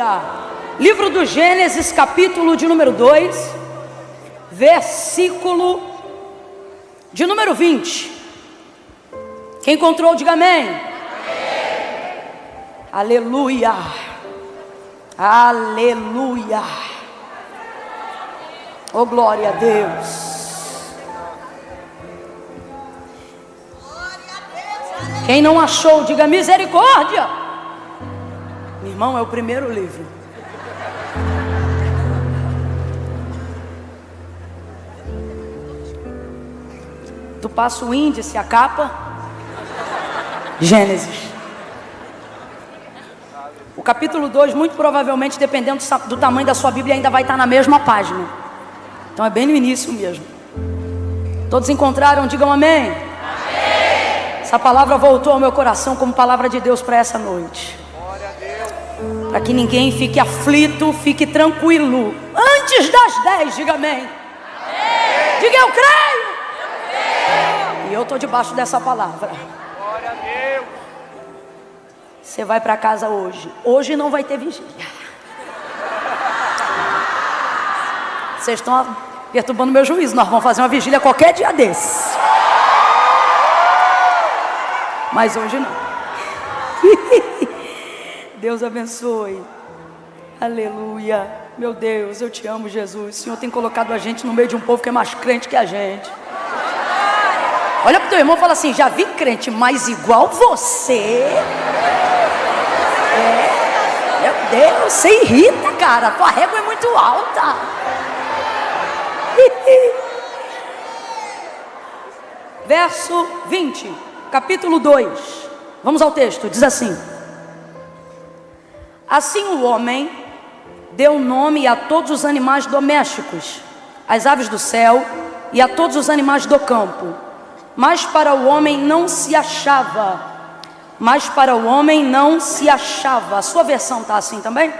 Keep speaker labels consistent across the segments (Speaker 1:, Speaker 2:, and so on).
Speaker 1: Aleluia. Livro do Gênesis, capítulo de número 2, versículo de número 20. Quem encontrou, diga amém. Amém. Aleluia. Aleluia. Oh, glória a Deus. Quem não achou, diga misericórdia. Meu irmão, é o primeiro livro. Tu passa o índice, a capa. Gênesis. O capítulo 2, muito provavelmente, dependendo do tamanho da sua Bíblia, ainda vai estar na mesma página. Então é bem no início mesmo. Todos encontraram? Digam amém. Amém. Essa palavra voltou ao meu coração como palavra de Deus para essa noite. Glória a Deus. Para que ninguém fique aflito, fique tranquilo. Antes das 10, diga amém. Amém. Diga eu creio. E eu estou debaixo dessa palavra.
Speaker 2: Glória a Deus.
Speaker 1: Você vai para casa hoje. Hoje não vai ter vigília. Vocês estão perturbando meu juízo. Nós vamos fazer uma vigília qualquer dia desse. Mas hoje não. Deus abençoe. Aleluia. Meu Deus, eu te amo, Jesus. O Senhor tem colocado a gente no meio de um povo que é mais crente que a gente. Olha pro teu irmão e fala assim: já vi crente, mas igual você. Meu Deus, você irrita, cara. Tua régua é muito alta. Verso 20, capítulo 2. Vamos ao texto, diz assim: assim o homem deu nome a todos os animais domésticos, às aves do céu e a todos os animais do campo. Mas para o homem não se achava. Mas para o homem não se achava. A sua versão está assim também?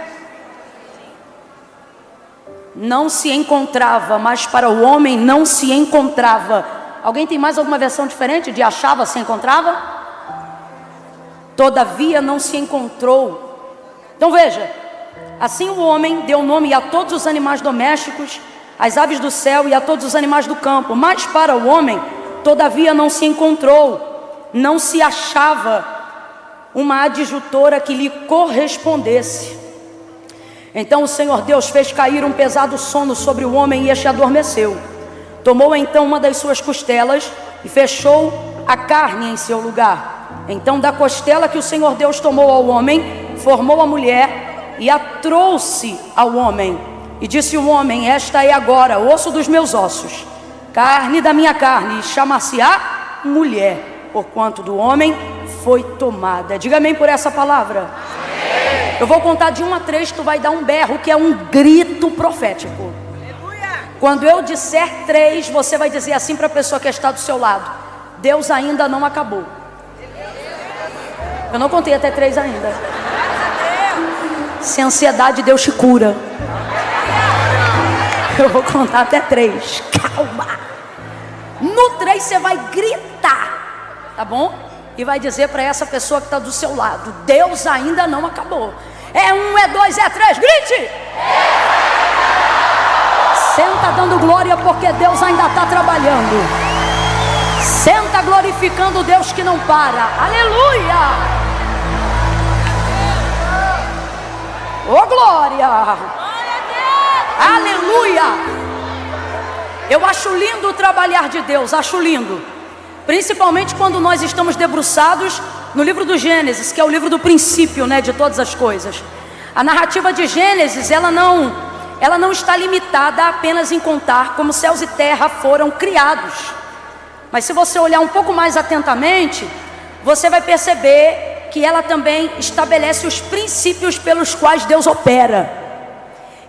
Speaker 1: Não se encontrava, mas para o homem não se encontrava. Alguém tem mais alguma versão diferente? De achava, se encontrava? Todavia não se encontrou. Então veja, assim o homem deu nome a todos os animais domésticos, às aves do céu e a todos os animais do campo. Mas para o homem, todavia não se encontrou, não se achava uma adjutora que lhe correspondesse. Então o Senhor Deus fez cair um pesado sono sobre o homem e este adormeceu. Tomou então uma das suas costelas e fechou a carne em seu lugar. Então da costela que o Senhor Deus tomou ao homem, formou a mulher e a trouxe ao homem. E disse o homem: esta é agora osso dos meus ossos, carne da minha carne, e chamar-se-á mulher, porquanto do homem foi tomada. Diga amém por essa palavra. Amém. Eu vou contar de 1 a 3, tu vai dar um berro, que é um grito profético. Aleluia. Quando eu disser 3, você vai dizer assim para a pessoa que está do seu lado: Deus ainda não acabou. Eu não contei até 3 ainda. Se ansiedade, Deus te cura. Eu vou contar até 3. Calma. No 3 você vai gritar, tá bom? E vai dizer para essa pessoa que está do seu lado: Deus ainda não acabou. É 1, é 2, é 3, grite! Senta dando glória, porque Deus ainda está trabalhando. Senta glorificando o Deus que não para. Aleluia! Oh, glória! Aleluia! Eu acho lindo o trabalhar de Deus, acho lindo. Principalmente quando nós estamos debruçados no livro do Gênesis, que é o livro do princípio, né, de todas as coisas. A narrativa de Gênesis, ela não está limitada apenas em contar como céus e terra foram criados. Mas se você olhar um pouco mais atentamente, você vai perceber que ela também estabelece os princípios pelos quais Deus opera.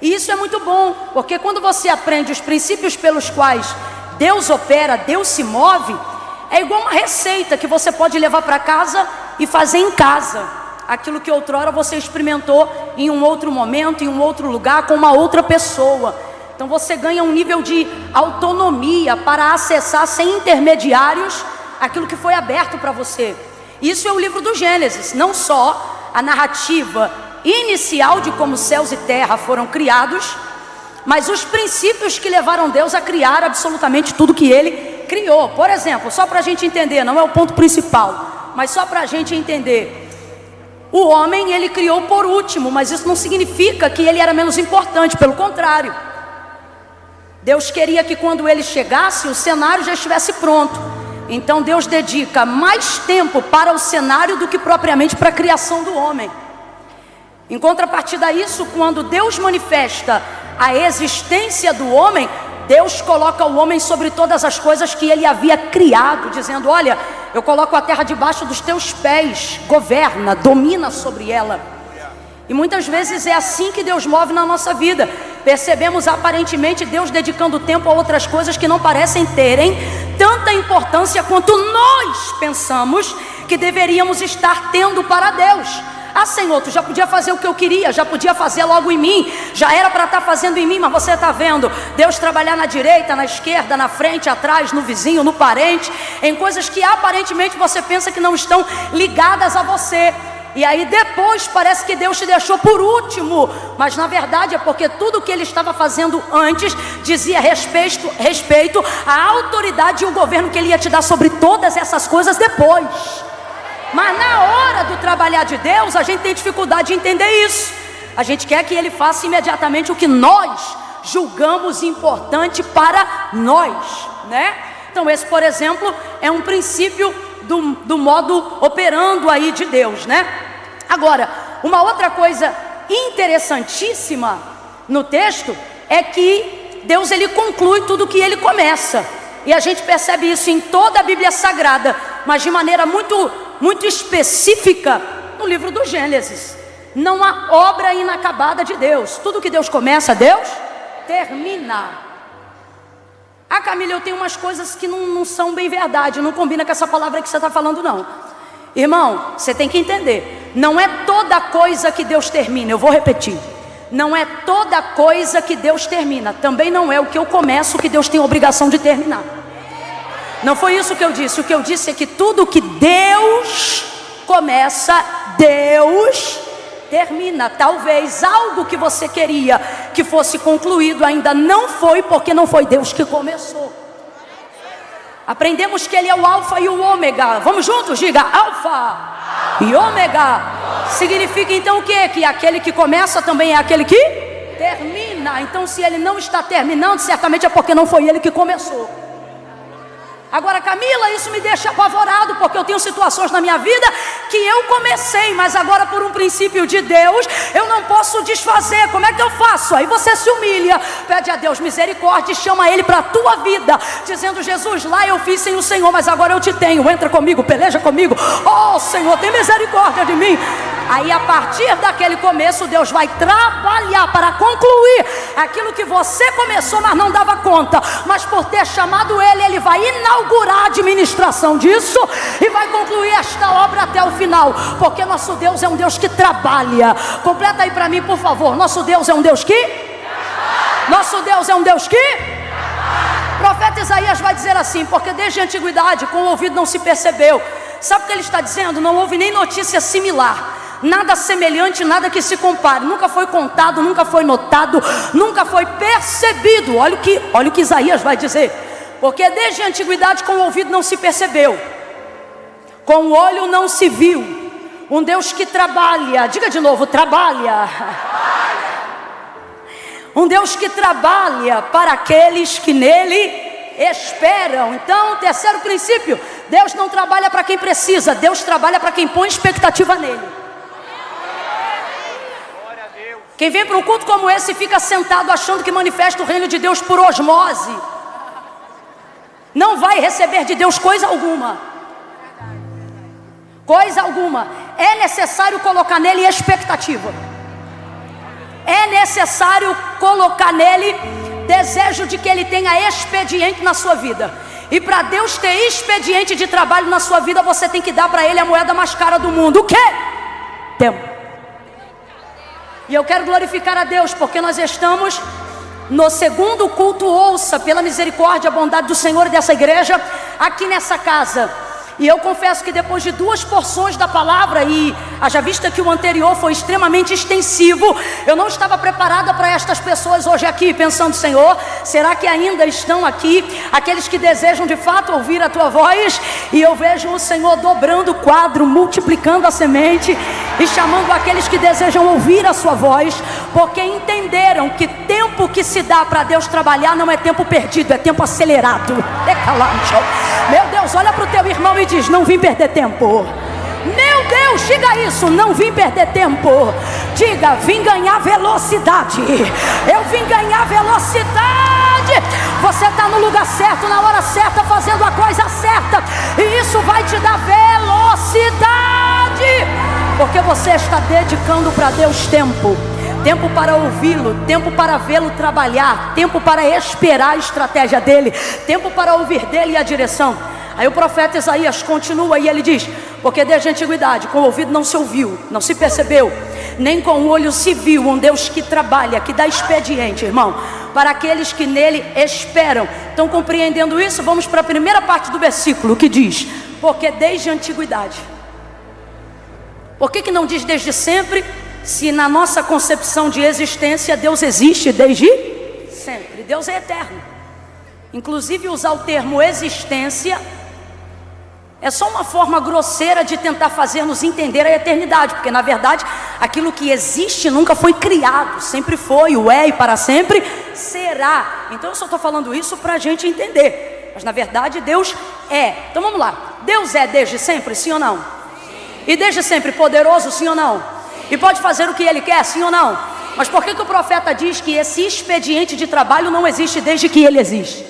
Speaker 1: E isso é muito bom, porque quando você aprende os princípios pelos quais Deus opera, Deus se move, é igual uma receita que você pode levar para casa e fazer em casa. Aquilo que outrora você experimentou em um outro momento, em um outro lugar, com uma outra pessoa. Então você ganha um nível de autonomia para acessar sem intermediários aquilo que foi aberto para você. Isso é o livro do Gênesis, não só a narrativa inicial de como céus e terra foram criados, mas os princípios que levaram Deus a criar absolutamente tudo que Ele criou. Por exemplo, só para a gente entender, não é o ponto principal, mas só para a gente entender. O homem Ele criou por último, mas isso não significa que ele era menos importante, pelo contrário. Deus queria que quando ele chegasse, o cenário já estivesse pronto. Então Deus dedica mais tempo para o cenário do que propriamente para a criação do homem. Em contrapartida a isso, quando Deus manifesta a existência do homem, Deus coloca o homem sobre todas as coisas que ele havia criado, dizendo: olha, eu coloco a terra debaixo dos teus pés, governa, domina sobre ela. E muitas vezes é assim que Deus move na nossa vida. Percebemos aparentemente Deus dedicando tempo a outras coisas que não parecem terem tanta importância quanto nós pensamos que deveríamos estar tendo para Deus. Ah, Senhor, tu já podia fazer o que eu queria, já podia fazer logo em mim, já era para estar fazendo em mim, mas você está vendo Deus trabalhar na direita, na esquerda, na frente, atrás, no vizinho, no parente, em coisas que aparentemente você pensa que não estão ligadas a você. E aí depois parece que Deus te deixou por último, mas na verdade é porque tudo que Ele estava fazendo antes dizia respeito à autoridade e o governo que Ele ia te dar sobre todas essas coisas depois. Mas na hora do trabalhar de Deus, a gente tem dificuldade de entender isso. A gente quer que Ele faça imediatamente o que nós julgamos importante para nós, né? Então esse, por exemplo, é um princípio do modo operando aí de Deus, né? Agora, uma outra coisa interessantíssima no texto é que Deus, Ele conclui tudo o que Ele começa. E a gente percebe isso em toda a Bíblia Sagrada, mas de maneira muito específica no livro do Gênesis. Não há obra inacabada de Deus. Tudo que Deus começa, Deus termina. Ah, Camila, eu tenho umas coisas que não são bem verdade, não combina com essa palavra que você está falando, não. Irmão, você tem que entender, não é toda coisa que Deus termina. Eu vou repetir, não é toda coisa que Deus termina. Também não é o que eu começo que Deus tem a obrigação de terminar. Não foi isso que eu disse. O que eu disse é que tudo que Deus começa, Deus termina. Talvez algo que você queria que fosse concluído ainda não foi, porque não foi Deus que começou. Aprendemos que Ele é o alfa e o ômega. Vamos juntos? Diga: alfa e ômega. Significa então o quê? Que aquele que começa também é aquele que termina. Então se Ele não está terminando, certamente é porque não foi Ele que começou. Agora, Camila, isso me deixa apavorado, porque eu tenho situações na minha vida que eu comecei, mas agora por um princípio de Deus, eu não posso desfazer. Como é que eu faço? Aí você se humilha, pede a Deus misericórdia e chama Ele para a tua vida, dizendo: Jesus, lá eu fiz sem o Senhor, mas agora eu te tenho, entra comigo, peleja comigo. Oh Senhor, tem misericórdia de mim. Aí a partir daquele começo, Deus vai trabalhar para concluir aquilo que você começou, mas não dava conta. Mas por ter chamado Ele, Ele vai inaugurar a administração disso e vai concluir esta obra até o final. Porque nosso Deus é um Deus que trabalha. Completa aí para mim, por favor. Nosso Deus é um Deus que Nosso Deus é um Deus que O profeta Isaías vai dizer assim: porque desde a antiguidade com o ouvido não se percebeu. Sabe o que ele está dizendo? Não houve nem notícia similar, nada semelhante, nada que se compare. Nunca foi contado, nunca foi notado, nunca foi percebido. Olha o que Isaías vai dizer. Porque desde a antiguidade com o ouvido não se percebeu, com o olho não se viu. Um Deus que trabalha, diga de novo: trabalha. Um Deus que trabalha para aqueles que nele esperam. Então, terceiro princípio: Deus não trabalha para quem precisa, Deus trabalha para quem põe expectativa nele. Quem vem para um culto como esse fica sentado achando que manifesta o reino de Deus por osmose, não vai receber de Deus coisa alguma. Coisa alguma. É necessário colocar nele expectativa. É necessário colocar nele desejo de que ele tenha expediente na sua vida. E para Deus ter expediente de trabalho na sua vida, você tem que dar para Ele a moeda mais cara do mundo. O quê? Tempo. E eu quero glorificar a Deus, porque nós estamos no segundo culto, ouça, pela misericórdia, a bondade do Senhor e dessa igreja, aqui nessa casa. E eu confesso que depois de 2 porções da palavra, e haja vista que o anterior foi extremamente extensivo, eu não estava preparada para estas pessoas hoje aqui, pensando: Senhor, será que ainda estão aqui aqueles que desejam de fato ouvir a tua voz? E eu vejo o Senhor dobrando o quadro, multiplicando a semente e chamando aqueles que desejam ouvir a sua voz, porque entenderam que tempo que se dá para Deus trabalhar não é tempo perdido, é tempo acelerado. Meu Deus, olha para o teu irmão e diz: não vim perder tempo. Meu Deus, diga isso: não vim perder tempo. Diga: vim ganhar velocidade. Eu vim ganhar velocidade. Você está no lugar certo, na hora certa, fazendo a coisa certa, e isso vai te dar velocidade, porque você está dedicando para Deus tempo. Tempo para ouvi-lo, tempo para vê-lo trabalhar, tempo para esperar a estratégia dele, tempo para ouvir dele a direção. Aí o profeta Isaías continua e ele diz: porque desde a antiguidade com o ouvido não se ouviu, não se percebeu, nem com o olho se viu um Deus que trabalha, que dá expediente, irmão, para aqueles que nele esperam. Então, compreendendo isso, vamos para a primeira parte do versículo, que diz: porque desde a antiguidade. Por que não diz desde sempre? Se na nossa concepção de existência Deus existe desde sempre, Deus é eterno. Inclusive usar o termo existência é só uma forma grosseira de tentar fazer-nos entender a eternidade, porque na verdade aquilo que existe nunca foi criado, sempre foi, o é e para sempre será. Então eu só estou falando isso para a gente entender, mas na verdade Deus é. Então vamos lá: Deus é desde sempre, sim ou não? E desde sempre poderoso, sim ou não? E pode fazer o que Ele quer, sim ou não? Mas por que o profeta diz que esse expediente de trabalho não existe desde que Ele existe?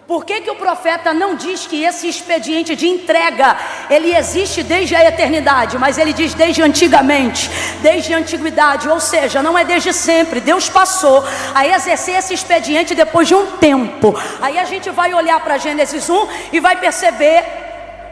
Speaker 1: Por que o profeta não diz que esse expediente de entrega, ele existe desde a eternidade, mas ele diz desde antigamente, desde a antiguidade? Ou seja, não é desde sempre. Deus passou a exercer esse expediente depois de um tempo. Aí a gente vai olhar para Gênesis 1 e vai perceber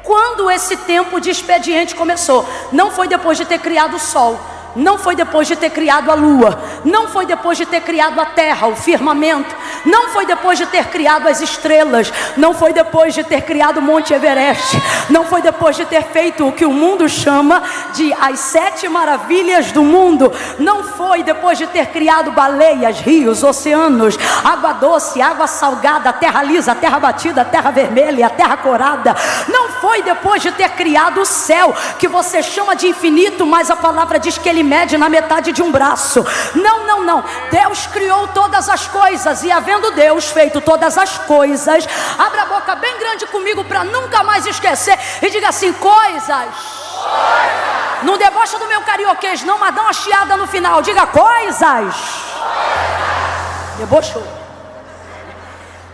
Speaker 1: quando esse tempo de expediente começou. Não foi depois de ter criado o sol, não foi depois de ter criado a lua, não foi depois de ter criado a terra, o firmamento, não foi depois de ter criado as estrelas, não foi depois de ter criado o Monte Everest, não foi depois de ter feito o que o mundo chama de as 7 maravilhas do mundo, não foi depois de ter criado baleias, rios, oceanos, água doce, água salgada, terra lisa, terra batida, terra vermelha, terra corada, não foi depois de ter criado o céu, que você chama de infinito, mas a palavra diz que ele mede na metade de um braço. Não. Deus criou todas as coisas, e havendo Deus feito todas as coisas, abra a boca bem grande comigo para nunca mais esquecer e diga assim: coisas. Não debocha do meu carioquês não, mas dá uma chiada no final. Diga: coisas. Debochou.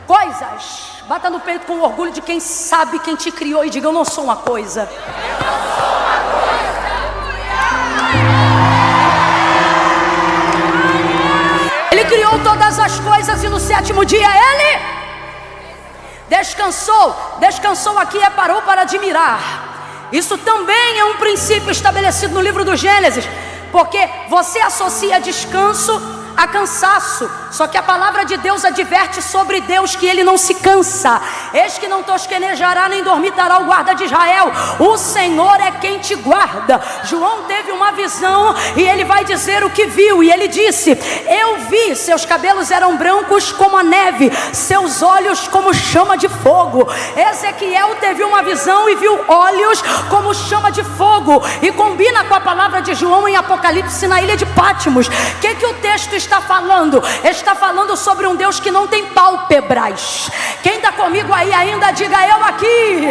Speaker 1: Coisas. Bata no peito com orgulho de quem sabe quem te criou e diga: eu não sou uma coisa. Eu não sou uma coisa. Ele criou todas as coisas e no 7º dia Ele descansou. Descansou aqui é parou para admirar. Isso também é um princípio estabelecido no livro do Gênesis, porque você associa descanso a cansaço, só que a palavra de Deus adverte sobre Deus que Ele não se cansa. Eis que não tosquenejará nem dormitará o guarda de Israel, o Senhor é quem te guarda. João teve uma visão e ele vai dizer o que viu, e ele disse: eu vi, seus cabelos eram brancos como a neve, seus olhos como chama de fogo. Ezequiel teve uma visão e viu olhos como chama de fogo, e combina com a palavra de João em Apocalipse na ilha de Patmos. O que o texto está falando? Está falando sobre um Deus que não tem pálpebras. Quem está comigo aí ainda, diga: eu aqui.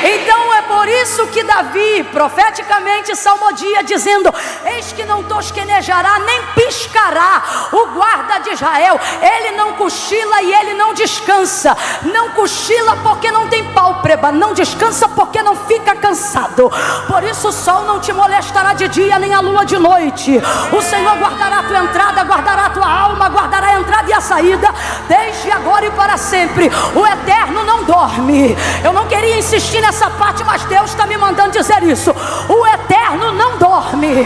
Speaker 1: Então é por isso que Davi profeticamente salmodia dizendo: eis que não tosquenejará nem piscará o guarda de Israel. Ele não cochila e ele não descansa. Não cochila porque não tem pálpebra, não descansa porque não fica cansado. Por isso o sol não te molestará de dia, nem a lua de noite. O Senhor guardará a tua entrada, guardará a tua alma, guardará a entrada e a saída, desde agora e para sempre. O eterno não dorme. Eu não queria insistir nessa parte, mas Deus está me mandando dizer isso. O eterno não dorme.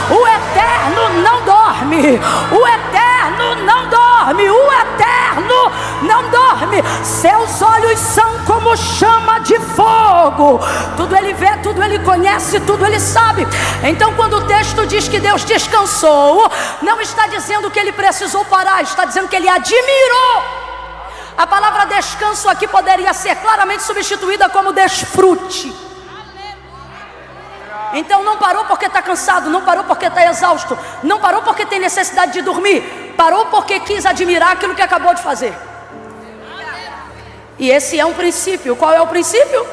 Speaker 1: O eterno não dorme. O eterno não dorme. O eterno não dorme. Seus olhos são como chama de fogo. Tudo ele vê, tudo ele conhece, tudo ele sabe. Então quando o texto diz que Deus descansou, não está dizendo que ele precisou parar, está dizendo que ele admirou. A palavra descanso aqui poderia ser claramente substituída como desfrute. Então não parou porque está cansado, não parou porque está exausto, não parou porque tem necessidade de dormir, parou porque quis admirar aquilo que acabou de fazer. E esse é um princípio. Qual é o princípio?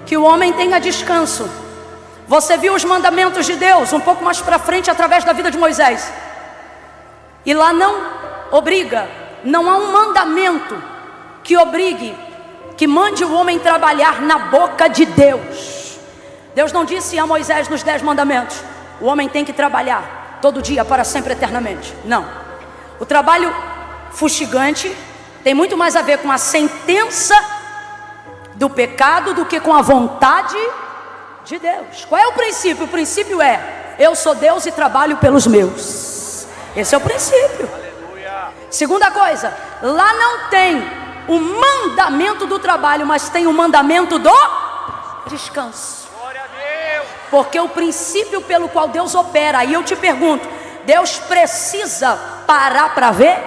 Speaker 1: Que o homem tenha descanso. Você viu os mandamentos de Deus um pouco mais para frente através da vida de Moisés. E lá não obriga, não há um mandamento que obrigue, que mande o homem trabalhar na boca de Deus. Deus não disse a Moisés nos 10 mandamentos: o homem tem que trabalhar todo dia, para sempre, eternamente. Não. O trabalho fustigante tem muito mais a ver com a sentença do pecado do que com a vontade de Deus. Qual é o princípio? O princípio é: eu sou Deus e trabalho pelos meus. Esse é o princípio. Segunda coisa, lá não tem o mandamento do trabalho, mas tem o mandamento do descanso. Porque o princípio pelo qual Deus opera, aí eu te pergunto, Deus precisa parar para ver?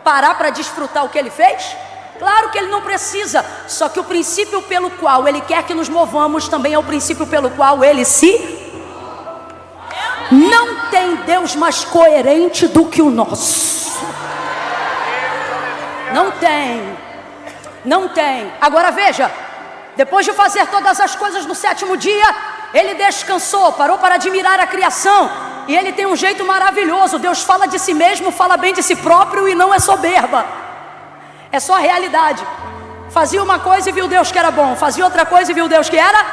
Speaker 1: Parar para desfrutar o que Ele fez? Claro que Ele não precisa. Só que o princípio pelo qual Ele quer que nos movamos também é o princípio pelo qual Ele se... Não tem Deus mais coerente do que o nosso. Não tem. Não tem. Agora veja, depois de fazer todas as coisas no 7º dia, Ele descansou, parou para admirar a criação. E Ele tem um jeito maravilhoso. Deus fala de si mesmo, fala bem de si próprio, e não é soberba, é só a realidade. Fazia uma coisa e viu Deus que era bom, fazia outra coisa e viu Deus que era,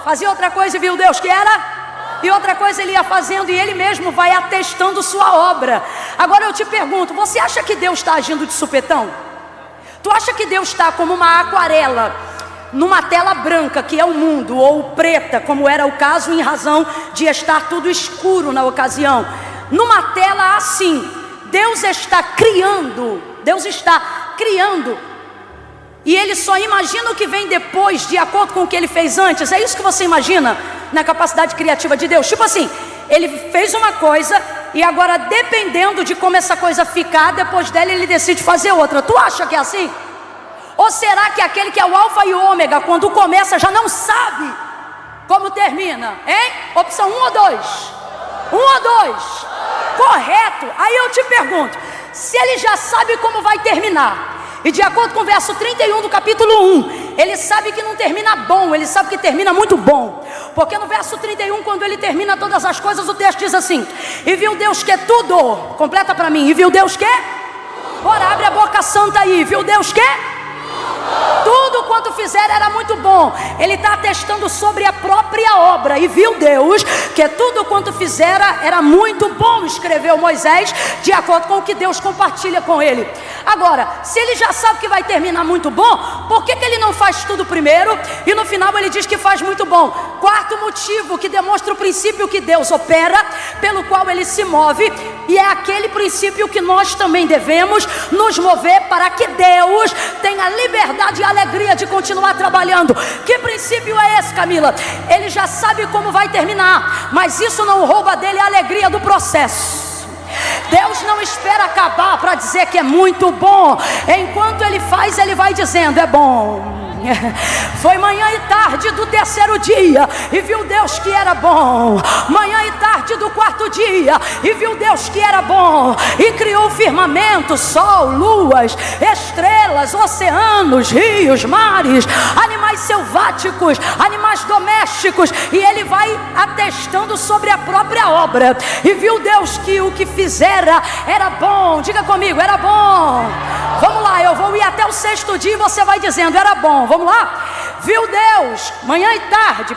Speaker 1: fazia outra coisa e viu Deus que era, e outra coisa Ele ia fazendo, e Ele mesmo vai atestando sua obra. Agora eu te pergunto, você acha que Deus está agindo de supetão? Tu acha que Deus está como uma aquarela numa tela branca, que é o mundo, ou preta, como era o caso, em razão de estar tudo escuro na ocasião? Numa tela assim, Deus está criando, e Ele só imagina o que vem depois, de acordo com o que Ele fez antes. É isso que você imagina na capacidade criativa de Deus? Tipo assim, Ele fez uma coisa, e agora, dependendo de como essa coisa ficar, depois dela Ele decide fazer outra. Tu acha que é assim? Ou será que aquele que é o alfa e o ômega, quando começa, já não sabe como termina? Hein? Opção 1 ou 2? 1 ou 2? Correto. Aí eu te pergunto, se Ele já sabe como vai terminar, e de acordo com o verso 31 do capítulo 1, Ele sabe que não termina bom, Ele sabe que termina muito bom. Porque no verso 31, quando Ele termina todas as coisas, o texto diz assim: e viu Deus que tudo, completa para mim, e viu Deus que? Ora, abre a boca santa aí, viu Deus que? Tudo quanto fizer era muito bom. Ele está atestando sobre a própria obra. E viu Deus que tudo quanto fizera era muito bom, escreveu Moisés, de acordo com o que Deus compartilha com ele. Agora, se Ele já sabe que vai terminar muito bom, por que Ele não faz tudo primeiro e no final Ele diz que faz muito bom? Quarto motivo que demonstra o princípio que Deus opera, pelo qual Ele se move, e é aquele princípio que nós também devemos nos mover, para que Deus tenha liberdade e alegria de continuar trabalhando. Que princípio é esse, Camila? Ele já sabe como vai terminar, mas isso não rouba dele a alegria do processo. Deus não espera acabar para dizer que é muito bom. Enquanto Ele faz, Ele vai dizendo: é bom. Foi manhã e tarde do 3º dia, e viu Deus que era bom. Manhã e tarde do 4º dia, e viu Deus que era bom. E criou o firmamento, sol, luas, estrelas, oceanos, rios, mares, animais selváticos, animais domésticos. E Ele vai atestando sobre a própria obra. E viu Deus que o que fizera era bom. Diga comigo, era bom. Vamos lá, eu vou ir até o 6º dia e você vai dizendo: era bom. Vamos lá? Viu Deus, manhã e tarde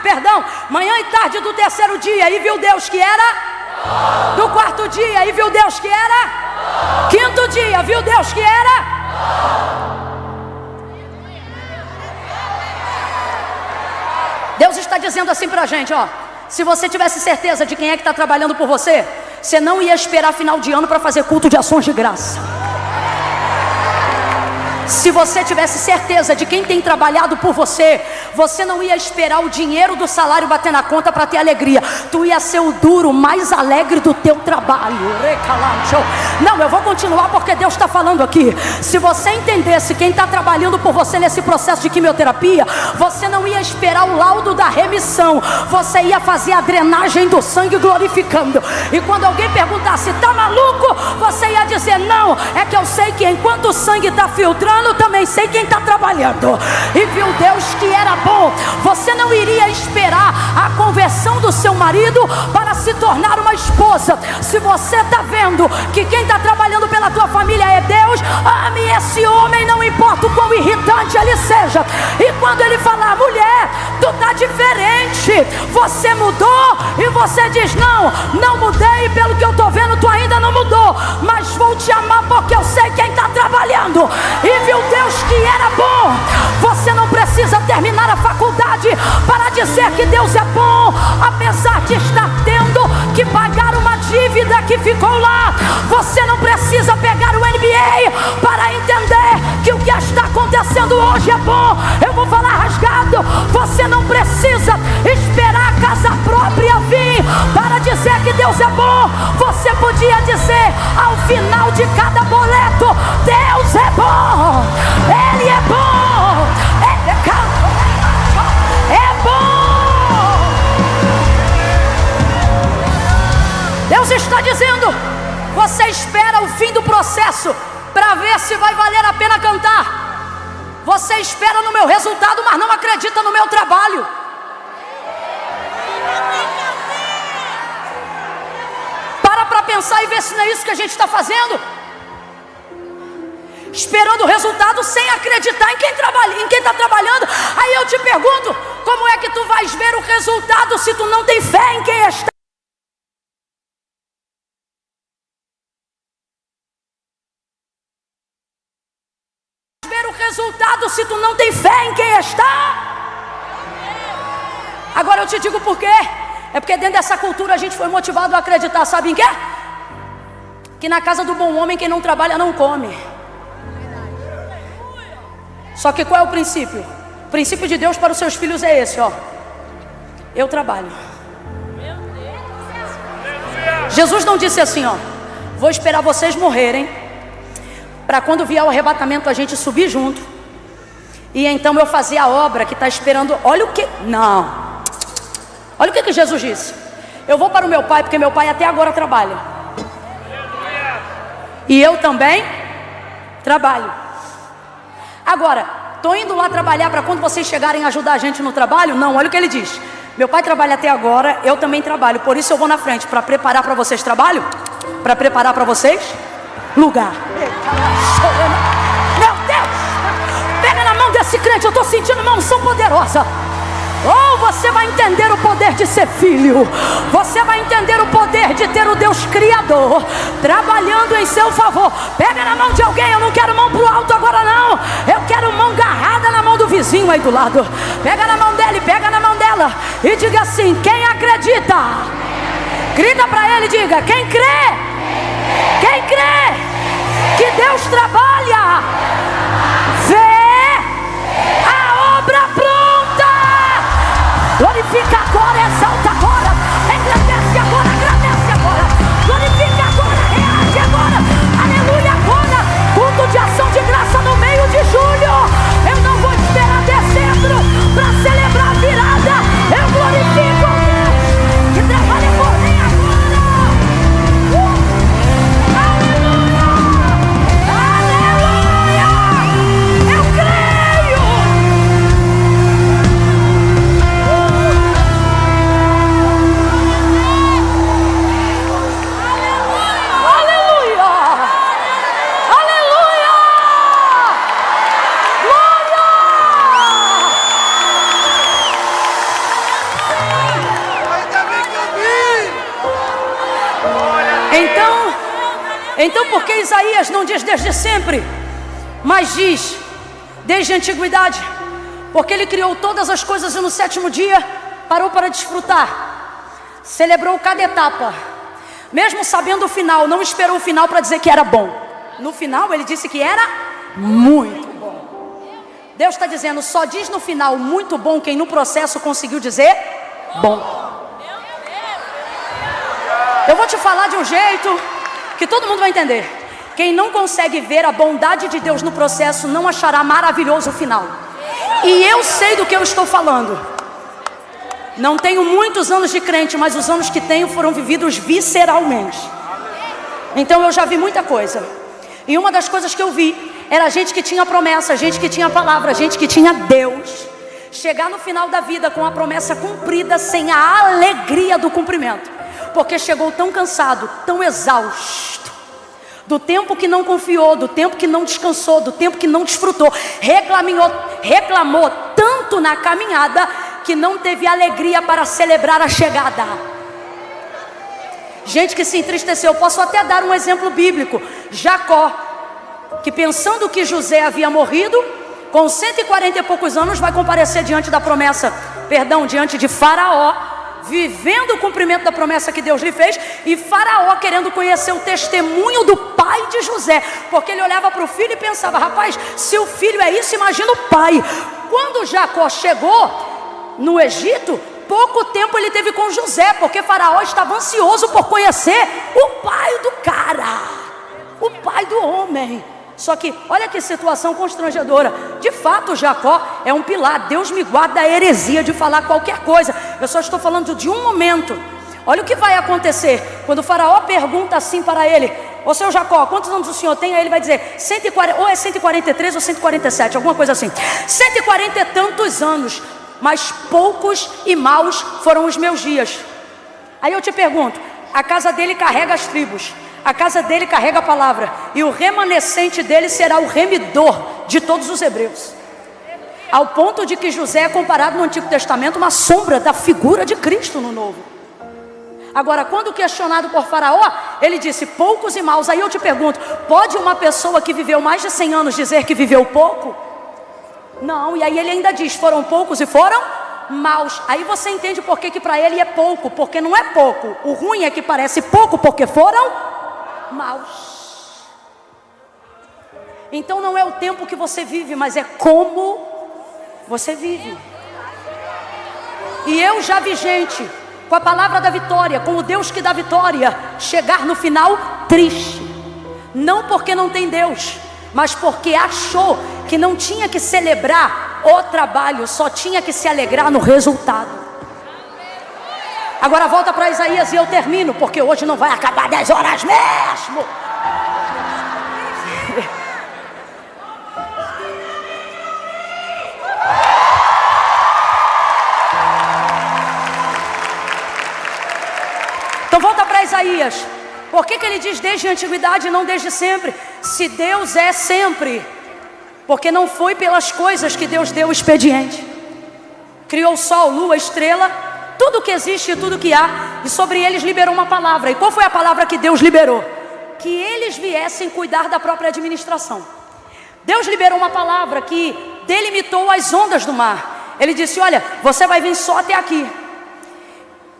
Speaker 1: do 3º dia, e viu Deus que era do 4º dia, e viu Deus que era 5º dia, viu Deus que era. Deus está dizendo assim pra gente, ó: se você tivesse certeza de quem é que está trabalhando por você, você não ia esperar final de ano para fazer culto de ações de graça. Se você tivesse certeza de quem tem trabalhado por você, você não ia esperar o dinheiro do salário bater na conta para ter alegria. Tu ia ser o duro mais alegre do teu trabalho. Não, eu vou continuar porque Deus está falando aqui. Se você entendesse quem está trabalhando por você nesse processo de quimioterapia, você não ia esperar o laudo da remissão. Você ia fazer a drenagem do sangue glorificando. E quando alguém perguntasse, tá maluco? Você ia dizer, não, é que eu sei que enquanto o sangue está filtrando, também sei quem está trabalhando. E viu Deus que era bom. Você não iria esperar a conversão do seu marido para se tornar uma esposa. Se você está vendo que quem está trabalhando pela tua família é Deus, ame esse homem, não importa o quão irritante ele seja. E quando ele falar, mulher, tu está diferente, você mudou, e você diz, não mudei, pelo que eu estou vendo tu ainda não mudou, mas vou te amar porque eu sei quem está trabalhando. E viu Deus que era bom. Você não precisa terminar a faculdade para dizer que Deus é bom, apesar de estar tendo que pagar uma dívida que ficou lá. Você não precisa pegar o MBA para entender que o que está acontecendo hoje é bom. Eu vou falar rasgado. Você não precisa esperar a casa própria vir para dizer que Deus é bom. Você podia dizer ao final de cada boleto, Deus é bom, Ele é bom, Ele é bom. Deus está dizendo, você espera o fim do processo para ver se vai valer a pena cantar. Você espera no meu resultado, mas não acredita no meu trabalho. Para pensar e ver se não é isso que a gente está fazendo. Esperando o resultado sem acreditar em quem está trabalhando. Aí eu te pergunto, como é que tu vais ver o resultado se tu não tem fé em quem está? Ver o resultado se tu não tem fé em quem está? Agora eu te digo por quê. É porque dentro dessa cultura a gente foi motivado a acreditar, sabe em quê? Que na casa do bom homem quem não trabalha não come. Só que qual é o princípio? O princípio de Deus para os seus filhos é esse, ó. Eu trabalho. Jesus não disse assim, ó, vou esperar vocês morrerem, para quando vier o arrebatamento a gente subir junto, e então eu fazer a obra que está esperando. Olha o que... Não. Olha o que Jesus disse. Eu vou para o meu pai, porque meu pai até agora trabalha. E eu também trabalho. Agora, estou indo lá trabalhar para quando vocês chegarem a ajudar a gente no trabalho? Não, olha o que ele diz. Meu pai trabalha até agora, eu também trabalho. Por isso eu vou na frente, para preparar para vocês trabalho, para preparar para vocês lugar. Meu Deus! Pega na mão desse crente, eu estou sentindo uma unção poderosa. Oh, você vai entender o poder de ser filho. Você vai entender o poder de ter o Deus Criador trabalhando em seu favor. Pega na mão de alguém. Eu não quero mão pro alto agora não. Eu quero mão agarrada na mão do vizinho aí do lado. Pega na mão dele, pega na mão dela e diga assim, quem acredita? Grita para ele, diga, quem crê? Quem crê que Deus trabalha, vê a obra pronta. Glorifica agora, exalta agora, engrandece agora, agradece agora, glorifica agora, reage agora, aleluia agora, culto de ação de graça no meio de julho. Eu não vou esperar dezembro para celebrar a virada. Eu glorifico o Deus que trabalha por mim agora. Aleluia, aleluia, eu creio. Então por que Isaías não diz desde sempre, mas diz desde a antiguidade? Porque ele criou todas as coisas e no sétimo dia parou para desfrutar, celebrou cada etapa, mesmo sabendo o final, não esperou o final para dizer que era bom. No final ele disse que era muito bom. Deus está dizendo, só diz no final muito bom quem no processo conseguiu dizer bom. Eu vou te falar de um jeito que todo mundo vai entender. Quem não consegue ver a bondade de Deus no processo não achará maravilhoso o final. E eu sei do que eu estou falando. Não tenho muitos anos de crente, mas os anos que tenho foram vividos visceralmente. Então eu já vi muita coisa. E uma das coisas que eu vi era gente que tinha promessa, gente que tinha palavra, gente que tinha Deus, chegar no final da vida com a promessa cumprida sem a alegria do cumprimento. Porque chegou tão cansado, tão exausto, do tempo que não confiou, do tempo que não descansou, do tempo que não desfrutou, reclamou tanto na caminhada que não teve alegria para celebrar a chegada. Gente que se entristeceu. Posso até dar um exemplo bíblico. Jacó, que pensando que José havia morrido, com 140 e poucos anos vai comparecer diante da promessa, diante de Faraó, vivendo o cumprimento da promessa que Deus lhe fez, e Faraó querendo conhecer o testemunho do pai de José, porque ele olhava para o filho e pensava, rapaz, se o filho é isso, imagina o pai. Quando Jacó chegou no Egito, pouco tempo ele teve com José, porque Faraó estava ansioso por conhecer o pai do cara, o pai do homem. Só que, olha que situação constrangedora. De fato, Jacó é um pilar. Deus me guarda da heresia de falar qualquer coisa. Eu só estou falando de um momento. Olha o que vai acontecer. Quando o Faraó pergunta assim para ele, ô seu Jacó, quantos anos o senhor tem? Aí ele vai dizer, 140, ou é 143 ou 147, alguma coisa assim. 140 e tantos anos, mas poucos e maus foram os meus dias. Aí eu te pergunto, a casa dele carrega as tribos, a casa dele carrega a palavra, e o remanescente dele será o remidor de todos os hebreus. Ao ponto de que José é comparado no Antigo Testamento uma sombra da figura de Cristo no Novo. Agora, quando questionado por Faraó, ele disse poucos e maus. Aí eu te pergunto, pode uma pessoa que viveu mais de 100 anos dizer que viveu pouco? Não, e aí ele ainda diz, foram poucos e foram maus. Aí você entende por que para ele é pouco, porque não é pouco. O ruim é que parece pouco porque foram maus. Então não é o tempo que você vive, mas é como você vive. E eu já vi gente com a palavra da vitória, com o Deus que dá vitória, chegar no final triste. Não porque não tem Deus, mas porque achou que não tinha que celebrar o trabalho, só tinha que se alegrar no resultado. Agora volta para Isaías e eu termino, porque hoje não vai acabar 10 horas mesmo. Então volta para Isaías. Por que ele diz desde a antiguidade e não desde sempre? Se Deus é sempre, porque não foi pelas coisas que Deus deu o expediente. Criou o sol, lua, estrela, tudo que existe e tudo que há, e sobre eles liberou uma palavra. E qual foi a palavra que Deus liberou? Que eles viessem cuidar da própria administração. Deus liberou uma palavra que delimitou as ondas do mar. Ele disse, olha, você vai vir só até aqui.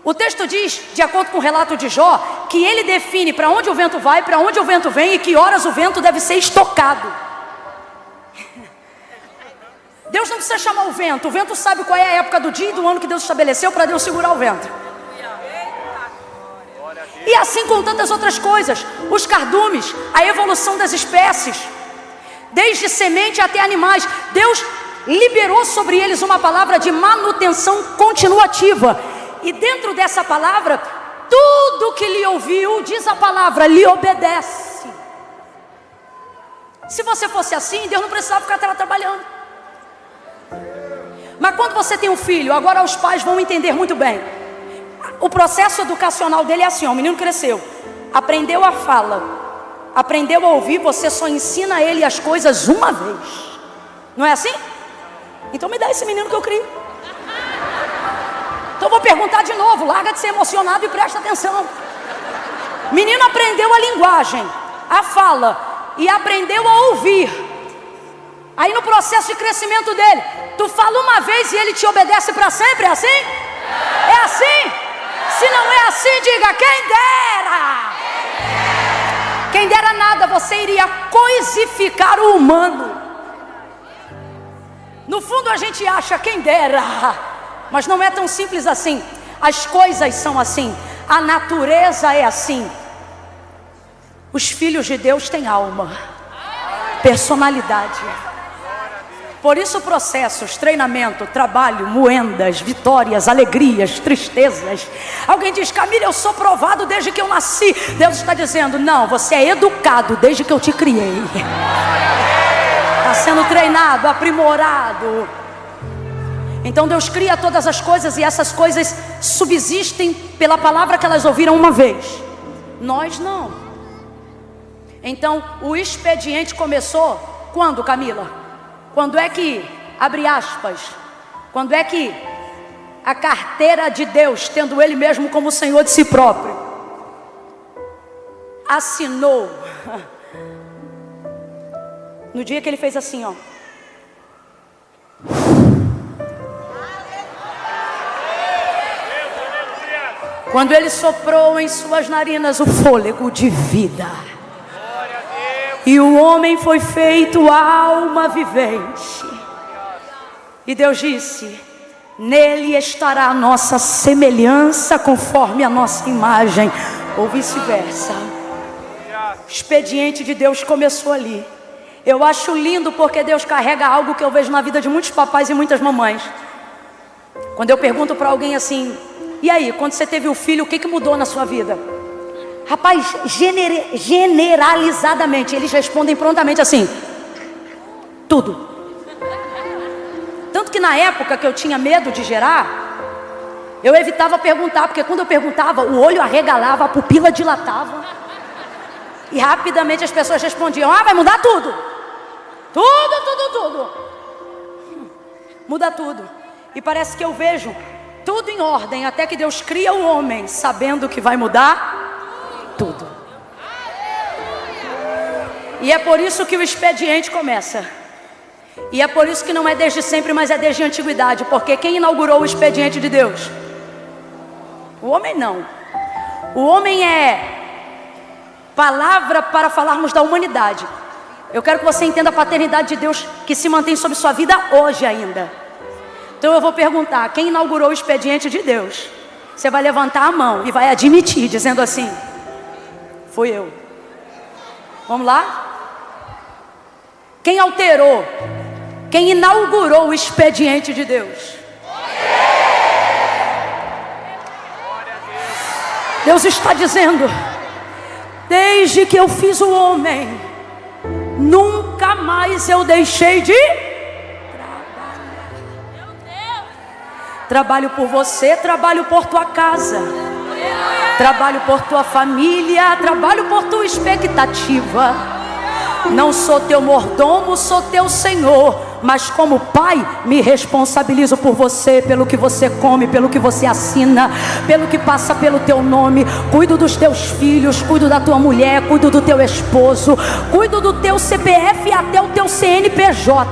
Speaker 1: O texto diz, de acordo com o relato de Jó, que ele define para onde o vento vai, para onde o vento vem e que horas o vento deve ser estocado. Deus não precisa chamar o vento sabe qual é a época do dia e do ano que Deus estabeleceu para Deus segurar o vento. E assim com tantas outras coisas, os cardumes, a evolução das espécies, desde semente até animais, Deus liberou sobre eles uma palavra de manutenção continuativa. E dentro dessa palavra, tudo que lhe ouviu, diz a palavra, lhe obedece. Se você fosse assim, Deus não precisava ficar trabalhando. Mas quando você tem um filho, agora os pais vão entender muito bem. O processo educacional dele é assim, ó, o menino cresceu, aprendeu a fala, aprendeu a ouvir, você só ensina ele as coisas uma vez. Não é assim? Então me dá esse menino que eu crio. Então eu vou perguntar de novo, larga de ser emocionado e presta atenção. Menino aprendeu a linguagem, a fala, e aprendeu a ouvir. Aí no processo de crescimento dele, tu fala uma vez e ele te obedece para sempre, é assim? É assim? Se não é assim, diga, quem dera! Quem dera nada, você iria coisificar o humano. No fundo a gente acha, quem dera, mas não é tão simples assim. As coisas são assim, a natureza é assim. Os filhos de Deus têm alma, personalidade. Por isso processos, treinamento, trabalho, moendas, vitórias, alegrias, tristezas. Alguém diz, Camila, eu sou provado desde que eu nasci. Deus está dizendo, não, você é educado desde que eu te criei. Está sendo treinado, aprimorado. Então Deus cria todas as coisas e essas coisas subsistem pela palavra que elas ouviram uma vez. Nós não. Então o expediente começou quando, Camila? Quando é que, abre aspas, quando é que a carteira de Deus, tendo Ele mesmo como Senhor de si próprio, assinou? No dia que Ele fez assim, ó. Quando Ele soprou em suas narinas o fôlego de vida. E o homem foi feito alma vivente. E Deus disse, nele estará a nossa semelhança conforme a nossa imagem. Ou vice-versa. O expediente de Deus começou ali. Eu acho lindo porque Deus carrega algo que eu vejo na vida de muitos papais e muitas mamães. Quando eu pergunto para alguém assim, e aí, quando você teve o filho, o que mudou na sua vida? Rapaz, generalizadamente, eles respondem prontamente assim, tudo. Tanto que na época que eu tinha medo de gerar, eu evitava perguntar, porque quando eu perguntava, o olho arregalava, a pupila dilatava. E rapidamente as pessoas respondiam, vai mudar tudo. Tudo. Muda tudo. E parece que eu vejo tudo em ordem, até que Deus cria o homem, sabendo que vai mudar tudo. E é por isso que o expediente começa. E é por isso que não é desde sempre, mas é desde a antiguidade. Porque quem inaugurou o expediente de Deus? O homem não. O homem é palavra para falarmos da humanidade. Eu quero que você entenda a paternidade de Deus que se mantém sobre sua vida hoje ainda. Então eu vou perguntar, quem inaugurou o expediente de Deus? Você vai levantar a mão e vai admitir, dizendo assim, fui eu. Vamos lá? Quem alterou? Quem inaugurou o expediente de Deus? Deus está dizendo, desde que eu fiz o homem, nunca mais eu deixei de trabalho por você, trabalho por tua casa, trabalho por tua família, trabalho por tua expectativa. Não sou teu mordomo, sou teu Senhor. Mas como pai, me responsabilizo por você, pelo que você come, pelo que você assina, pelo que passa pelo teu nome. Cuido dos teus filhos, cuido da tua mulher, cuido do teu esposo, cuido do teu CPF até o teu CNPJ.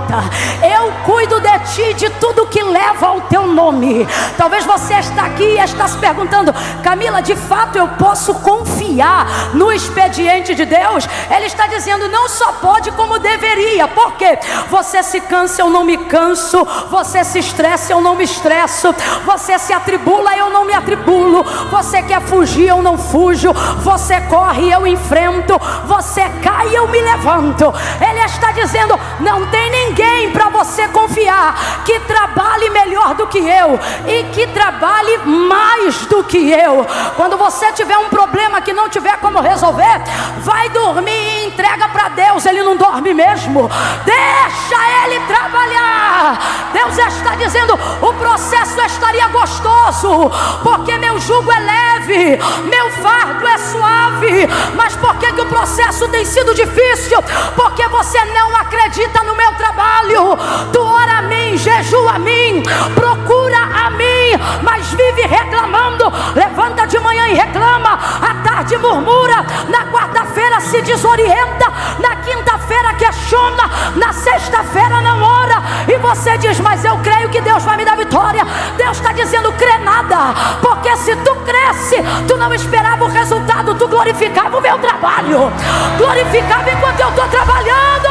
Speaker 1: Eu cuido de ti, de tudo que leva ao teu nome. Talvez você está aqui e está se perguntando, Camila, de fato eu posso confiar no expediente de Deus? Ele está dizendo, não só pode como deveria. Por quê? Você se cansa, eu não me canso. Você se estressa, eu não me estresso. Você se atribula, eu não me atribulo. Você quer fugir, eu não fujo. Você corre, eu enfrento. Você cai, eu me levanto. Ele está dizendo, não tem ninguém para você confiar que trabalhe melhor do que eu e que trabalhe mais do que eu. Quando você tiver um problema que não tiver como resolver, vai dormir e entrega para Deus. Ele não dorme mesmo. Deixa Ele trabalhar. Deus está dizendo, o processo estaria gostoso, porque meu jugo é leve, meu fardo é suave. Mas por que o processo tem sido difícil? Porque você não acredita no meu trabalho. Tu ora a mim, jejua a mim, procura a mim, mas vive reclamando. Levanta de manhã e reclama, à tarde murmura, na quarta-feira se desorienta, na quinta-feira questiona, na sexta-feira não ora. E você diz, mas eu creio que Deus vai me dar vitória. Deus está dizendo, crê nada, porque se tu cresce, tu não esperava o resultado, tu glorificava o meu trabalho, glorificava enquanto eu estou trabalhando.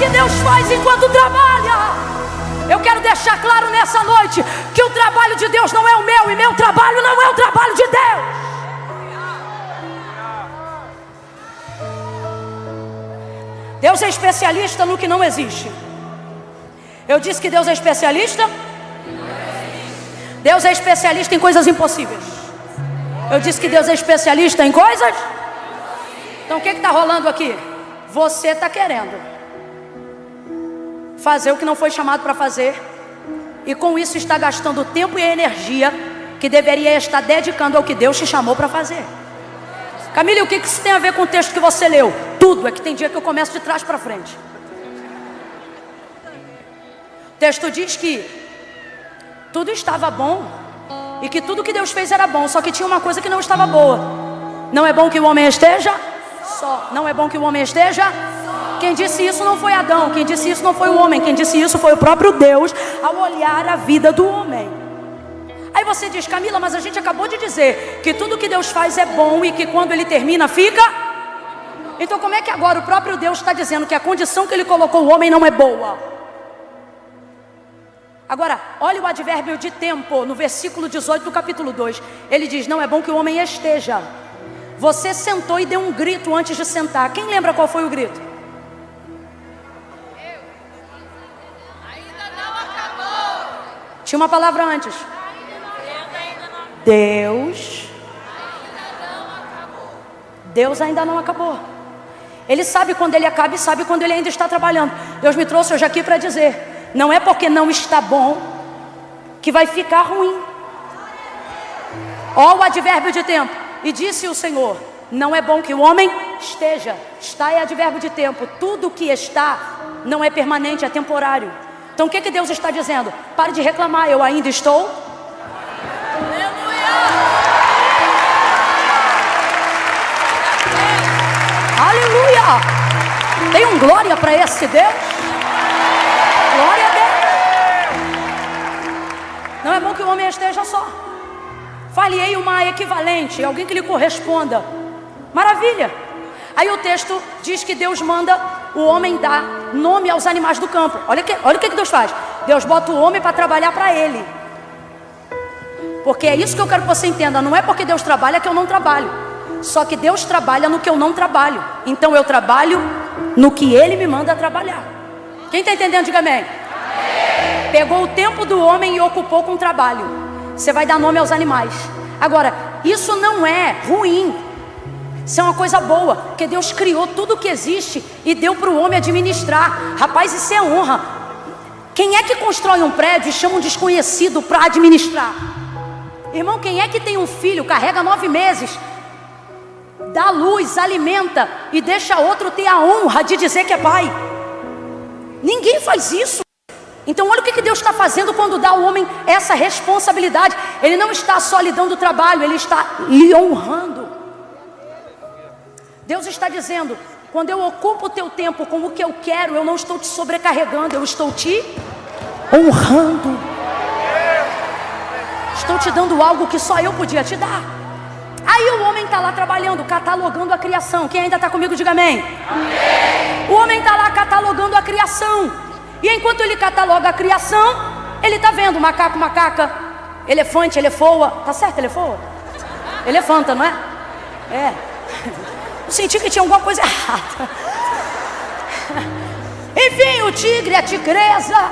Speaker 1: que Deus faz enquanto trabalha. Eu quero deixar claro nessa noite que o trabalho de Deus não é o meu e meu trabalho não é o trabalho de Deus. Deus é especialista no que não existe. Eu disse que Deus é especialista? Deus é especialista em coisas impossíveis. Eu disse que Deus é especialista em coisas? Então o que está rolando aqui? Você está querendo fazer o que não foi chamado para fazer, e com isso está gastando o tempo e a energia que deveria estar dedicando ao que Deus te chamou para fazer. Camille, o que isso tem a ver com o texto que você leu? Tudo, é que tem dia que eu começo de trás para frente. O texto diz que tudo estava bom, e que tudo que Deus fez era bom, só que tinha uma coisa que não estava boa. Não é bom que o homem esteja só. Não é bom que o homem esteja só. Quem disse isso não foi Adão, quem disse isso não foi o homem, quem disse isso foi o próprio Deus ao olhar a vida do homem. Aí você diz, Camila, mas a gente acabou de dizer que tudo que Deus faz é bom e que quando Ele termina fica. Então como é que agora o próprio Deus está dizendo que a condição que Ele colocou o homem não é boa? Agora, olha o advérbio de tempo no versículo 18 do capítulo 2. Ele diz, não é bom que o homem esteja. Você sentou e deu um grito antes de sentar. Quem lembra qual foi o grito? Tinha uma palavra antes. Deus ainda não acabou. Ele sabe quando Ele acaba e sabe quando Ele ainda está trabalhando. Deus me trouxe hoje aqui para dizer, não é porque não está bom que vai ficar ruim. Ó o advérbio de tempo. E disse o Senhor, não é bom que o homem esteja. Está é advérbio de tempo. Tudo que está não é permanente, é temporário. Então o que Deus está dizendo? Pare de reclamar, eu ainda estou. Aleluia! Tem um glória para esse Deus? Glória a Deus! Não é bom que o homem esteja só. Fale-ei uma equivalente, alguém que lhe corresponda. Maravilha! Aí o texto diz que Deus manda o homem dar nome aos animais do campo. Olha o que Deus faz. Deus bota o homem para trabalhar para Ele. Porque é isso que eu quero que você entenda. Não é porque Deus trabalha que eu não trabalho. Só que Deus trabalha no que eu não trabalho. Então eu trabalho no que Ele me manda trabalhar. Quem está entendendo, diga amém. Pegou o tempo do homem e ocupou com o trabalho. Você vai dar nome aos animais. Agora, isso não é ruim. Isso é uma coisa boa, porque Deus criou tudo que existe e deu para o homem administrar. Rapaz, isso é honra. Quem é que constrói um prédio e chama um desconhecido para administrar? Irmão, quem é que tem um filho, carrega 9 meses, dá luz, alimenta e deixa outro ter a honra de dizer que é pai? Ninguém faz isso. Então olha o que Deus está fazendo quando dá ao homem essa responsabilidade. Ele não está só lhe dando trabalho, Ele está lhe honrando. Deus está dizendo, quando eu ocupo o teu tempo com o que eu quero, eu não estou te sobrecarregando, eu estou te honrando. Estou te dando algo que só eu podia te dar. Aí o homem está lá trabalhando, catalogando a criação. Quem ainda está comigo, diga amém. Amém. O homem está lá catalogando a criação. E enquanto ele cataloga a criação, ele está vendo macaco, macaca, elefante, elefoa. Tá certo, elefoa? Elefanta, não é? É. Eu senti que tinha alguma coisa errada. Enfim, o tigre, a tigresa.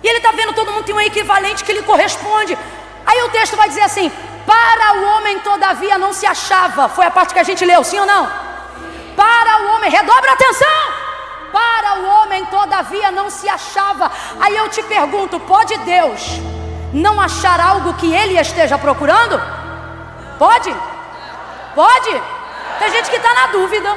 Speaker 1: E ele está vendo, todo mundo tem um equivalente que lhe corresponde. Aí o texto vai dizer assim, para o homem todavia não se achava. Foi a parte que a gente leu, sim ou não? Para o homem, redobra a atenção. Para o homem todavia não se achava. Aí eu te pergunto, pode Deus não achar algo que Ele esteja procurando? Pode? Pode? Tem gente que está na dúvida.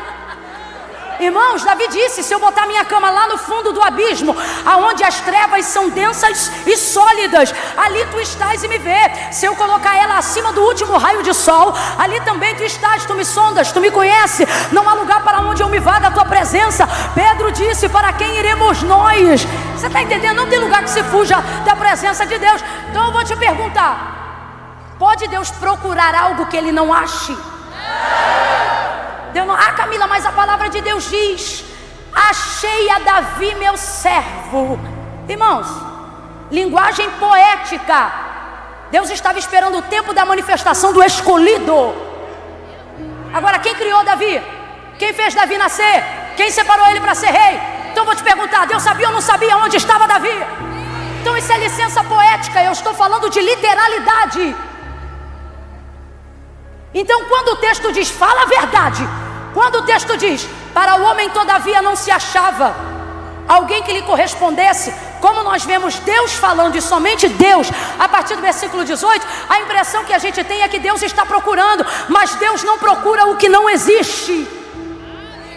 Speaker 1: Irmãos, Davi disse, se eu botar minha cama lá no fundo do abismo, aonde as trevas são densas e sólidas, ali tu estás e me vê. Se eu colocar ela acima do último raio de sol, ali também tu estás, tu me sondas, tu me conheces. Não há lugar para onde eu me vá da tua presença. Pedro disse, para quem iremos nós? Você está entendendo? Não tem lugar que se fuja da presença de Deus. Então eu vou te perguntar, pode Deus procurar algo que Ele não ache? Deus não... Ah, Camila, mas a palavra de Deus diz achei a Davi meu servo. Irmãos, linguagem poética. Deus estava esperando o tempo da manifestação do escolhido. Agora, quem criou Davi? Quem fez Davi nascer? Quem separou ele para ser rei? Então vou te perguntar, Deus sabia ou não sabia onde estava Davi? Então isso é licença poética, eu estou falando de literalidade. Então quando o texto diz, fala a verdade. Quando o texto diz, para o homem todavia não se achava alguém que lhe correspondesse, como nós vemos Deus falando e somente Deus, a partir do versículo 18, a impressão que a gente tem é que Deus está procurando, mas Deus não procura o que não existe.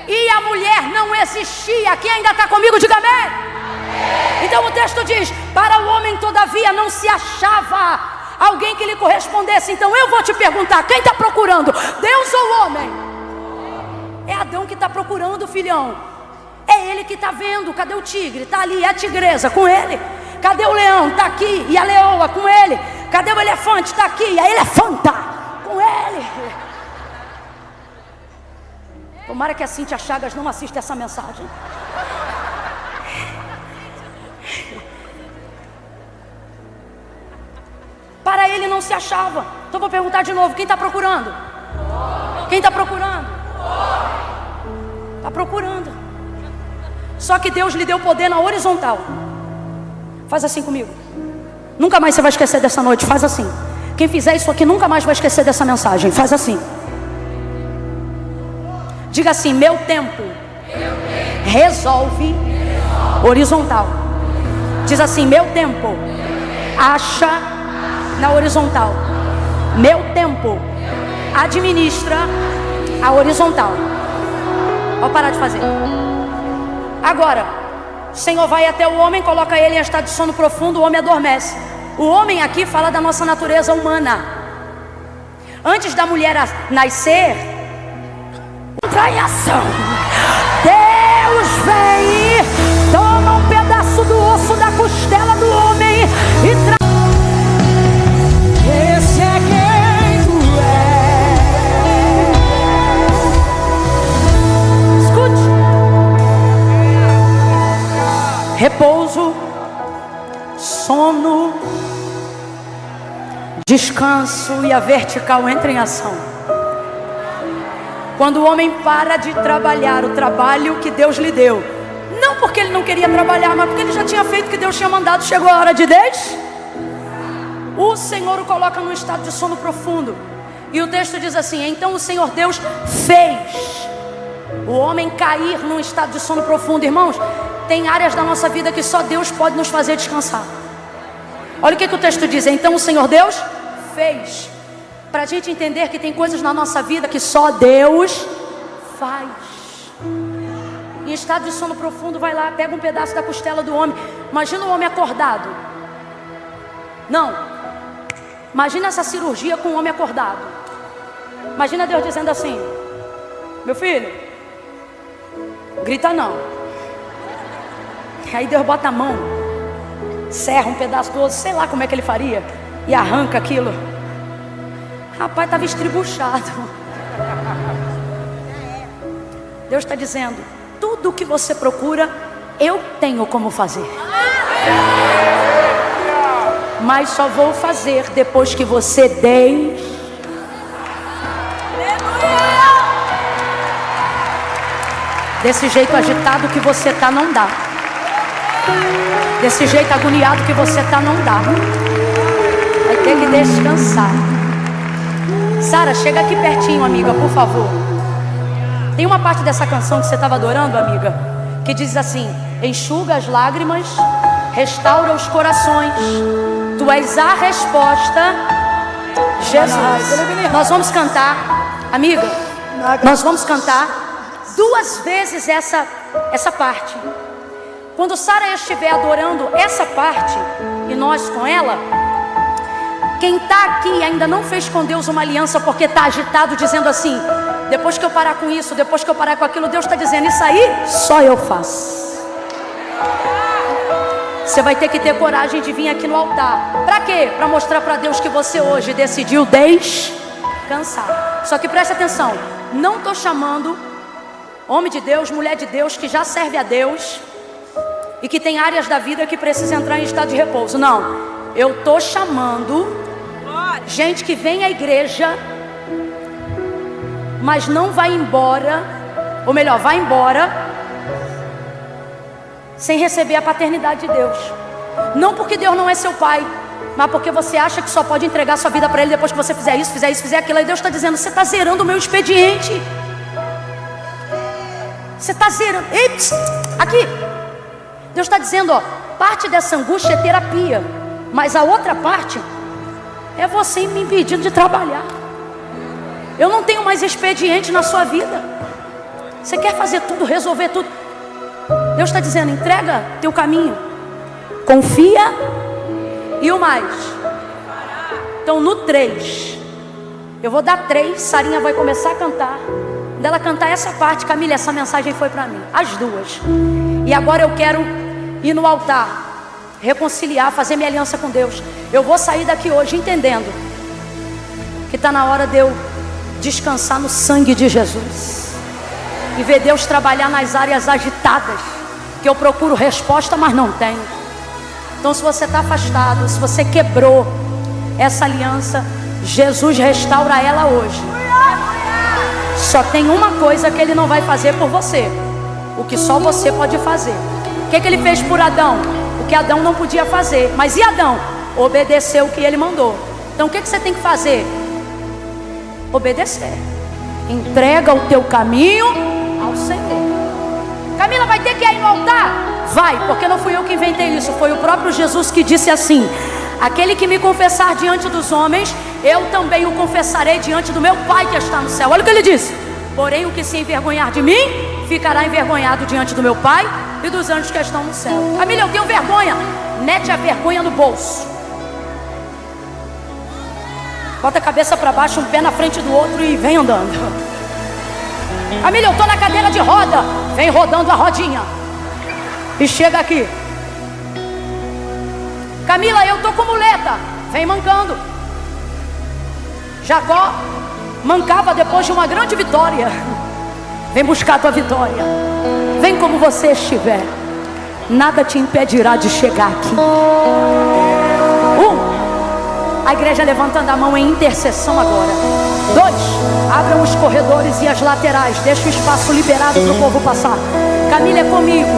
Speaker 1: E a mulher não existia. Quem ainda está comigo, diga amém. Então o texto diz, para o homem todavia não se achava alguém que lhe correspondesse. Então eu vou te perguntar, quem está procurando? Deus ou o homem? É Adão que está procurando, filhão. É ele que está vendo. Cadê o tigre? Está ali, é a tigresa, com ele. Cadê o leão? Está aqui, e a leoa, com ele. Cadê o elefante? Está aqui, e a elefanta, com ele. Tomara que a Cíntia Chagas não assista essa mensagem. Para ele não se achava. Então vou perguntar de novo, quem está procurando? Quem está procurando? Está procurando. Só que Deus lhe deu poder na horizontal. Faz assim comigo. Nunca mais você vai esquecer dessa noite. Faz assim. Quem fizer isso aqui nunca mais vai esquecer dessa mensagem. Faz assim. Diga assim, meu tempo resolve horizontal. Diz assim, meu tempo acha na horizontal. Meu tempo administra a horizontal. Pode parar de fazer. Agora, o Senhor vai até o homem, coloca ele em estado de sono profundo, o homem adormece. O homem aqui fala da nossa natureza humana. Antes da mulher nascer, entra em ação. Deus vem e toma um pedaço do osso da costela do homem e traz. Esse é quem tu és. Escute. Repouso, sono, descanso e a vertical entra em ação. Quando o homem para de trabalhar o trabalho que Deus lhe deu, não porque ele não queria trabalhar, mas porque ele já tinha feito o que Deus tinha mandado, chegou a hora de Deus, o Senhor o coloca num estado de sono profundo. E o texto diz assim, então o Senhor Deus fez o homem cair num estado de sono profundo. Irmãos, tem áreas da nossa vida que só Deus pode nos fazer descansar. Olha o que o texto diz, então o Senhor Deus fez. Para a gente entender que tem coisas na nossa vida que só Deus faz. Em estado de sono profundo, vai lá, pega um pedaço da costela do homem. Imagina o homem acordado. Não. Imagina essa cirurgia com o homem acordado. Imagina Deus dizendo assim, meu filho, grita não. Aí Deus bota a mão, serra um pedaço do osso, sei lá como é que ele faria, e arranca aquilo. Rapaz, estava estribuchado. Deus está dizendo, tudo o que você procura, eu tenho como fazer. Mas só vou fazer depois que você der. Desse jeito agitado que você está, não dá. Desse jeito agoniado que você está, não dá. Vai ter que descansar. Sara, chega aqui pertinho, amiga, por favor. Tem uma parte dessa canção que você estava adorando, amiga, que diz assim, enxuga as lágrimas, restaura os corações. Tu és a resposta, Jesus. Nós vamos cantar, amiga, nós vamos cantar 2 vezes essa parte. Quando Sara estiver adorando essa parte, e nós com ela, quem está aqui e ainda não fez com Deus uma aliança porque está agitado dizendo assim, depois que eu parar com isso, depois que eu parar com aquilo, Deus está dizendo, isso aí só eu faço. Você vai ter que ter coragem de vir aqui no altar. Para quê? Para mostrar para Deus que você hoje decidiu descansar. Só que preste atenção, não estou chamando homem de Deus, mulher de Deus, que já serve a Deus e que tem áreas da vida que precisa entrar em estado de repouso. Não, eu estou chamando gente que vem à igreja, mas não vai embora, ou melhor, vai embora sem receber a paternidade de Deus. Não porque Deus não é seu pai, mas porque você acha que só pode entregar sua vida para Ele depois que você fizer isso, fizer aquilo. Aí Deus está dizendo, você está zerando o meu expediente. Você está zerando. Ei, aqui. Deus está dizendo, ó, parte dessa angústia é terapia, mas a outra parte é você me impedindo de trabalhar. Eu não tenho mais expediente na sua vida. Você quer fazer tudo, resolver tudo. Deus está dizendo, entrega teu caminho, confia. E o mais? Então no 3, eu vou dar 3, Sarinha vai começar a cantar. Quando ela cantar essa parte, Camila, essa mensagem foi para mim, as duas. E agora eu quero ir no altar, reconciliar, fazer minha aliança com Deus. Eu vou sair daqui hoje entendendo que está na hora de eu descansar no sangue de Jesus e ver Deus trabalhar nas áreas agitadas, que eu procuro resposta, mas não tenho. Então se você está afastado, se você quebrou essa aliança, Jesus restaura ela hoje. Só tem uma coisa que Ele não vai fazer por você, o que só você pode fazer. O que Ele fez por Adão? O que Adão não podia fazer. Mas e Adão? Obedeceu o que Ele mandou. Então o que você tem que fazer? Obedecer. Entrega o teu caminho ao Senhor. Camila, vai ter que ir no altar? Vai, porque não fui eu que inventei isso. Foi o próprio Jesus que disse assim: aquele que me confessar diante dos homens, eu também o confessarei diante do meu Pai que está no céu. Olha o que Ele disse: porém o que se envergonhar de mim, ficará envergonhado diante do meu Pai e dos anjos que estão no céu. Camila, eu tenho vergonha. Mete a vergonha no bolso. Bota a cabeça para baixo, um pé na frente do outro e vem andando. Camila, eu estou na cadeira de roda. Vem rodando a rodinha e chega aqui. Camila, eu estou com muleta. Vem mancando. Jacó mancava depois de uma grande vitória. Vem buscar a tua vitória. Vem como você estiver. Nada te impedirá de chegar aqui. A igreja levantando a mão em intercessão agora. 2, abram os corredores e as laterais. Deixa o espaço liberado para o povo passar. Camila, é comigo.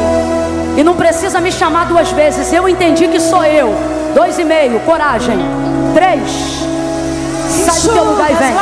Speaker 1: E não precisa me chamar 2 vezes. Eu entendi que sou eu. 2,5, coragem. 3, sai do teu lugar e vem.